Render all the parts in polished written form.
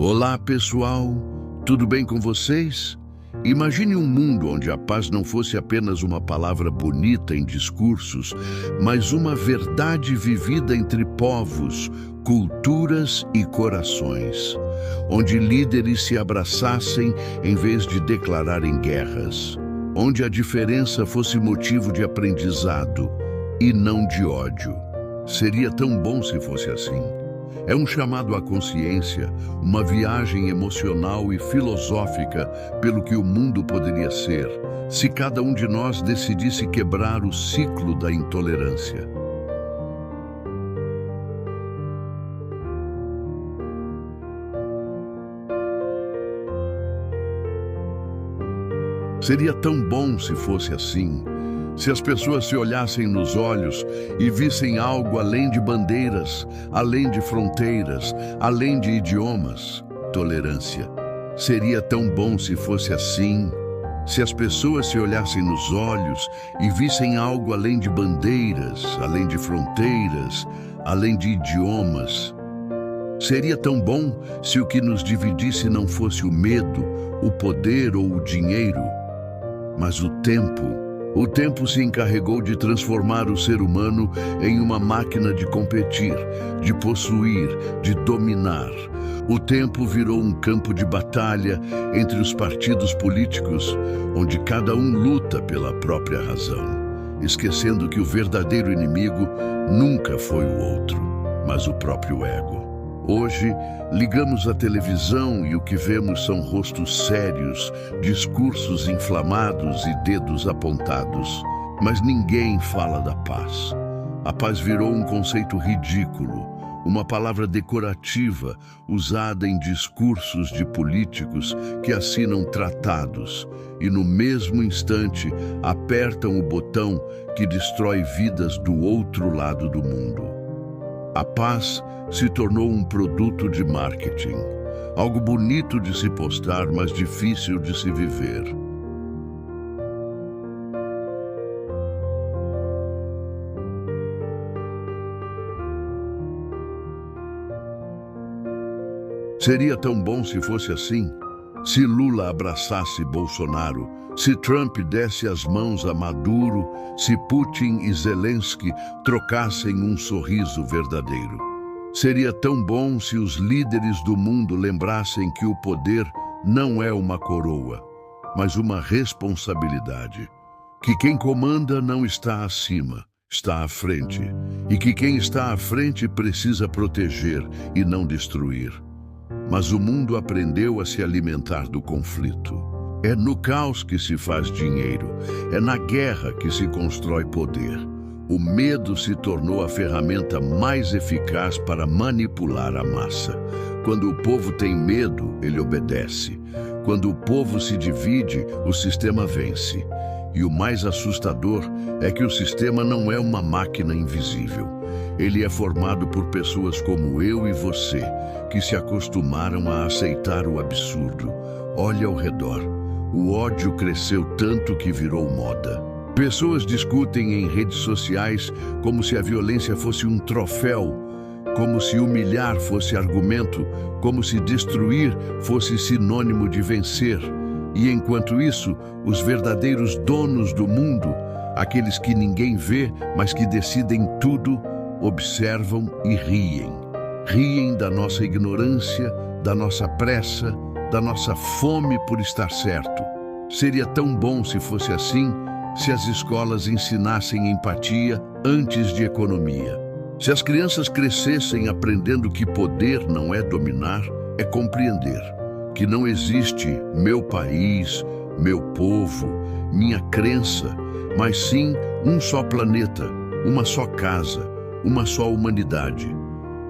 Olá, pessoal! Tudo bem com vocês? Imagine um mundo onde a paz não fosse apenas uma palavra bonita em discursos, mas uma verdade vivida entre povos, culturas e corações. Onde líderes se abraçassem em vez de declararem guerras. Onde a diferença fosse motivo de aprendizado e não de ódio. Seria tão bom se fosse assim. É um chamado à consciência, uma viagem emocional e filosófica pelo que o mundo poderia ser, se cada um de nós decidisse quebrar o ciclo da intolerância. Seria tão bom se fosse assim. Se as pessoas se olhassem nos olhos e vissem algo além de bandeiras, além de fronteiras, além de idiomas, tolerância. Seria tão bom se fosse assim. Se as pessoas se olhassem nos olhos e vissem algo além de bandeiras, além de fronteiras, além de idiomas. Seria tão bom se o que nos dividisse não fosse o medo, o poder ou o dinheiro, mas o tempo. O tempo se encarregou de transformar o ser humano em uma máquina de competir, de possuir, de dominar. O tempo virou um campo de batalha entre os partidos políticos, onde cada um luta pela própria razão, esquecendo que o verdadeiro inimigo nunca foi o outro, mas o próprio ego. Hoje, ligamos a televisão e o que vemos são rostos sérios, discursos inflamados e dedos apontados. Mas ninguém fala da paz. A paz virou um conceito ridículo, uma palavra decorativa usada em discursos de políticos que assinam tratados e, no mesmo instante, apertam o botão que destrói vidas do outro lado do mundo. A paz se tornou um produto de marketing, algo bonito de se postar, mas difícil de se viver. Seria tão bom se fosse assim. Se Lula abraçasse Bolsonaro, se Trump desse as mãos a Maduro, se Putin e Zelensky trocassem um sorriso verdadeiro. Seria tão bom se os líderes do mundo lembrassem que o poder não é uma coroa, mas uma responsabilidade. Que quem comanda não está acima, está à frente. E que quem está à frente precisa proteger e não destruir. Mas o mundo aprendeu a se alimentar do conflito. É no caos que se faz dinheiro, é na guerra que se constrói poder. O medo se tornou a ferramenta mais eficaz para manipular a massa. Quando o povo tem medo, ele obedece. Quando o povo se divide, o sistema vence. E o mais assustador é que o sistema não é uma máquina invisível. Ele é formado por pessoas como eu e você, que se acostumaram a aceitar o absurdo. Olhe ao redor. O ódio cresceu tanto que virou moda. Pessoas discutem em redes sociais como se a violência fosse um troféu, como se humilhar fosse argumento, como se destruir fosse sinônimo de vencer. E enquanto isso, os verdadeiros donos do mundo, aqueles que ninguém vê, mas que decidem tudo, observam e riem. Riem da nossa ignorância, da nossa pressa, da nossa fome por estar certo. Seria tão bom se fosse assim, se as escolas ensinassem empatia antes de economia. Se as crianças crescessem aprendendo que poder não é dominar, é compreender. Que não existe meu país, meu povo, minha crença, mas sim um só planeta, uma só casa, uma só humanidade.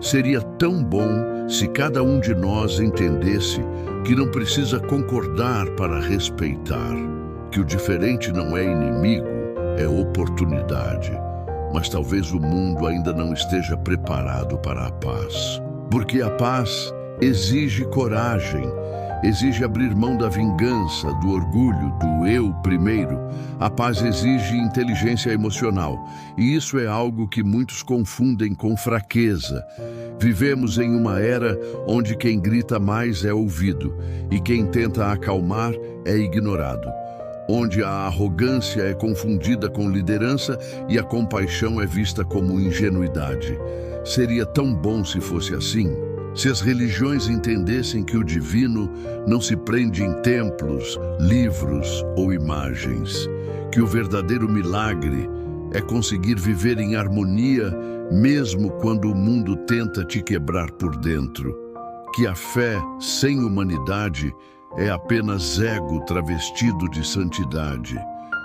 Seria tão bom se cada um de nós entendesse que não precisa concordar para respeitar, que o diferente não é inimigo, é oportunidade. Mas talvez o mundo ainda não esteja preparado para a paz. Porque a paz exige coragem, exige abrir mão da vingança, do orgulho, do eu primeiro. A paz exige inteligência emocional, e isso é algo que muitos confundem com fraqueza. Vivemos em uma era onde quem grita mais é ouvido, e quem tenta acalmar é ignorado. Onde a arrogância é confundida com liderança e a compaixão é vista como ingenuidade. Seria tão bom se fosse assim. Se as religiões entendessem que o divino não se prende em templos, livros ou imagens, que o verdadeiro milagre é conseguir viver em harmonia mesmo quando o mundo tenta te quebrar por dentro, que a fé sem humanidade é apenas ego travestido de santidade,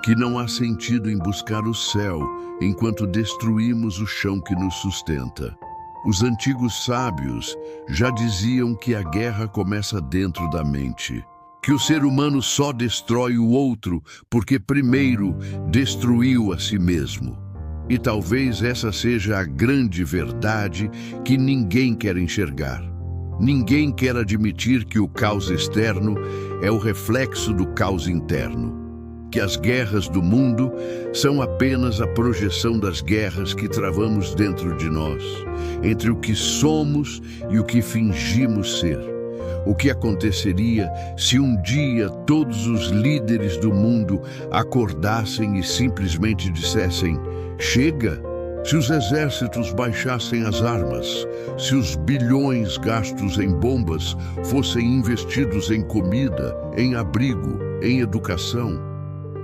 que não há sentido em buscar o céu enquanto destruímos o chão que nos sustenta. Os antigos sábios já diziam que a guerra começa dentro da mente, que o ser humano só destrói o outro porque primeiro destruiu a si mesmo. E talvez essa seja a grande verdade que ninguém quer enxergar. Ninguém quer admitir que o caos externo é o reflexo do caos interno, que as guerras do mundo são apenas a projeção das guerras que travamos dentro de nós, entre o que somos e o que fingimos ser. O que aconteceria se um dia todos os líderes do mundo acordassem e simplesmente dissessem: chega? Se os exércitos baixassem as armas, se os bilhões gastos em bombas fossem investidos em comida, em abrigo, em educação.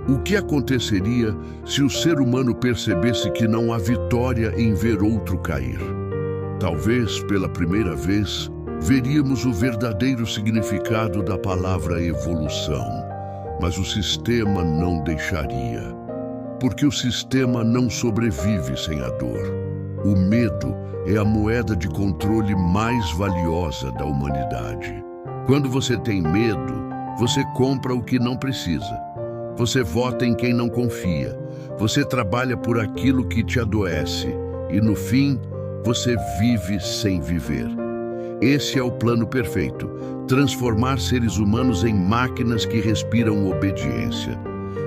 O que aconteceria se o ser humano percebesse que não há vitória em ver outro cair? Talvez, pela primeira vez, veríamos o verdadeiro significado da palavra evolução, mas o sistema não deixaria. Porque o sistema não sobrevive sem a dor. O medo é a moeda de controle mais valiosa da humanidade. Quando você tem medo, você compra o que não precisa. Você vota em quem não confia. Você trabalha por aquilo que te adoece. E no fim, você vive sem viver. Esse é o plano perfeito: transformar seres humanos em máquinas que respiram obediência.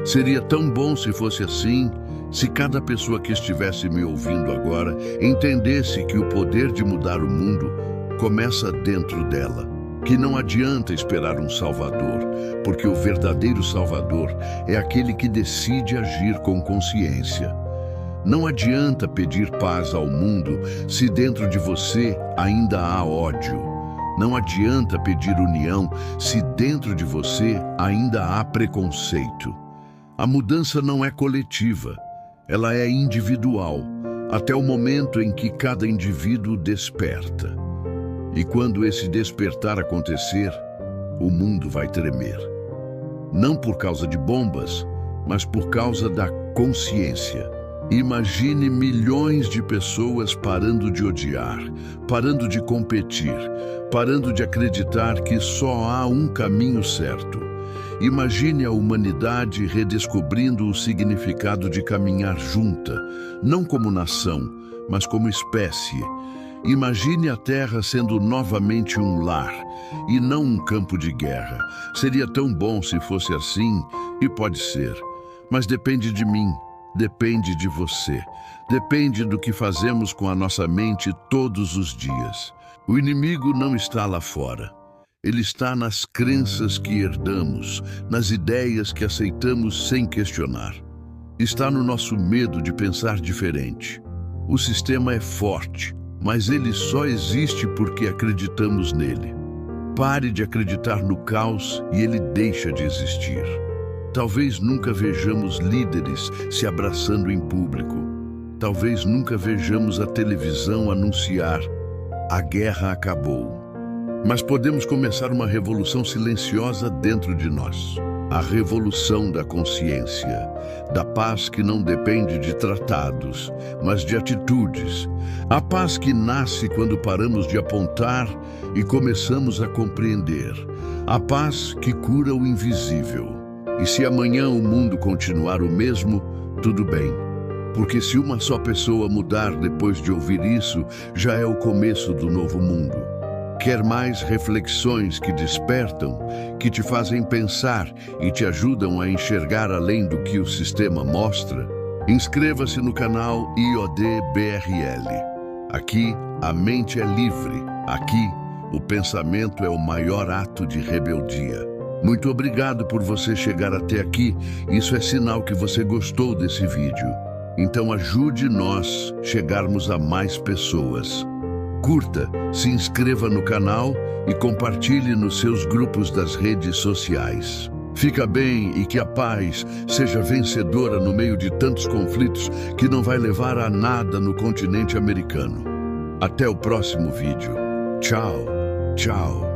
Seria tão bom se fosse assim, se cada pessoa que estivesse me ouvindo agora entendesse que o poder de mudar o mundo começa dentro dela, que não adianta esperar um Salvador, porque o verdadeiro Salvador é aquele que decide agir com consciência. Não adianta pedir paz ao mundo se dentro de você ainda há ódio. Não adianta pedir união se dentro de você ainda há preconceito. A mudança não é coletiva, ela é individual, até o momento em que cada indivíduo desperta. E quando esse despertar acontecer, o mundo vai tremer. Não por causa de bombas, mas por causa da consciência. Imagine milhões de pessoas parando de odiar, parando de competir, parando de acreditar que só há um caminho certo. Imagine a humanidade redescobrindo o significado de caminhar junta, não como nação, mas como espécie. Imagine a Terra sendo novamente um lar, e não um campo de guerra. Seria tão bom se fosse assim, e pode ser. Mas depende de mim, depende de você. Depende do que fazemos com a nossa mente todos os dias. O inimigo não está lá fora. Ele está nas crenças que herdamos, nas ideias que aceitamos sem questionar. Está no nosso medo de pensar diferente. O sistema é forte, mas ele só existe porque acreditamos nele. Pare de acreditar no caos e ele deixa de existir. Talvez nunca vejamos líderes se abraçando em público. Talvez nunca vejamos a televisão anunciar: a guerra acabou. Mas podemos começar uma revolução silenciosa dentro de nós. A revolução da consciência, da paz que não depende de tratados, mas de atitudes. A paz que nasce quando paramos de apontar e começamos a compreender. A paz que cura o invisível. E se amanhã o mundo continuar o mesmo, tudo bem. Porque se uma só pessoa mudar depois de ouvir isso, já é o começo do novo mundo. Quer mais reflexões que despertam, que te fazem pensar e te ajudam a enxergar além do que o sistema mostra? Inscreva-se no canal IOD-BRL. Aqui, a mente é livre. Aqui, o pensamento é o maior ato de rebeldia. Muito obrigado por você chegar até aqui. Isso é sinal que você gostou desse vídeo. Então ajude nós chegarmos a mais pessoas. Curta, se inscreva no canal e compartilhe nos seus grupos das redes sociais. Fica bem e que a paz seja vencedora no meio de tantos conflitos que não vai levar a nada no continente americano. Até o próximo vídeo. Tchau, tchau.